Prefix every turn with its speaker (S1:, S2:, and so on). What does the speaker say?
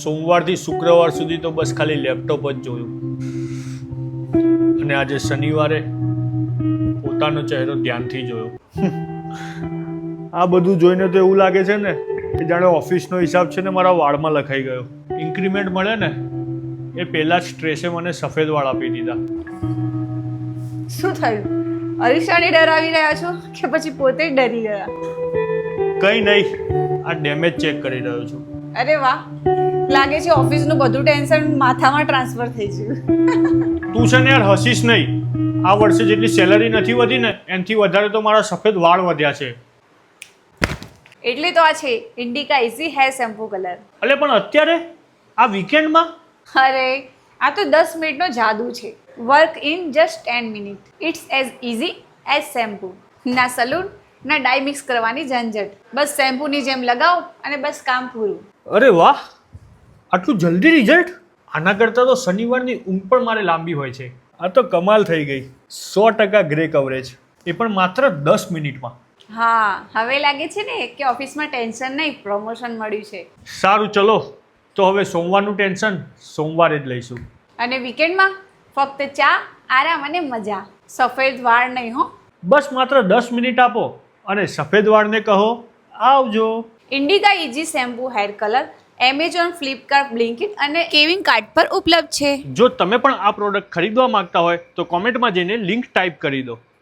S1: સોમવારથી શુક્રવાર સુધી તો બસ ખાલી લેપટોપ જ જોયું અને આજે શનિવારે પોતાનો ચહેરો ધ્યાનથી જોયો. આ બધું જોઈને તો એવું લાગે છે ને કે જાણે ઓફિસનો હિસાબ છે ને મારા વાળમાં લખાઈ ગયો. ઇન્ક્રીમેન્ટ મળે ને એ પહેલાં જ સ્ટ્રેસે મને સફેદ વાળ આપી દીધા.
S2: શું થયું? અરીસાને ડરાવી રહ્યા છો કે પછી પોતે જ ડરી ગયા?
S1: કંઈ નહીં, આ ડેમેજ ચેક કરી રહ્યો છું.
S2: અરે વાહ, લાગે છે ઓફિસનું બધું ટેન્શન માથામાં ટ્રાન્સફર થઈ ગયું.
S1: તું છે ને યાર હસીશ નહીં. આ વર્ષે જેટલી સેલરી નથી વધી ને એનાથી વધારે તો મારા સફેદ વાળ વધ્યા છે.
S2: એટલે તો આ છે Indica easy hair shampoo colour.
S1: અલે પણ અત્યારે આ વીકેન્ડમાં?
S2: અરે આ તો 10 મિનિટનો જાદુ છે. Work in just 10 minute. It's as easy as shampoo. ના સલૂન ના ડાય મિક્સ કરવાની ઝંઝટ. બસ શેમ્પૂની જેમ લગાવો અને બસ કામ પૂરું.
S1: અરે વાહ, આટલું જલ્દી રિઝલ્ટ! આના કરતાં તો શનિવારની ઊંઘ પણ મારે લાંબી હોય છે. આ તો કમાલ થઈ ગઈ. 100% ગ્રે કવરેજ, એ પણ માત્ર 10 મિનિટમાં.
S2: હા, હવે લાગે છે ને કે ઓફિસમાં ટેન્શન નહીં, પ્રમોશન મળ્યું છે.
S1: સારું ચલો, તો હવે સોમવારનું ટેન્શન સોમવારે જ લઈશું.
S2: અને વીકેન્ડમાં ફક્ત ચા, આરામ અને મજા. સફેદ વાળ નહીં હો.
S1: બસ માત્ર 10 મિનિટ આપો અને સફેદ વાળને કહો આવજો.
S2: Indica easy shampoo hair colour Amazon, Flipkart, Blinkit અને કેવિંગ કાર્ટ પર ઉપલબ્ધ છે.
S1: જો તમે પણ આ પ્રોડક્ટ ખરીદવા માંગતા હોય તો કોમેન્ટમાં જઈને લિંક ટાઈપ કરી દો.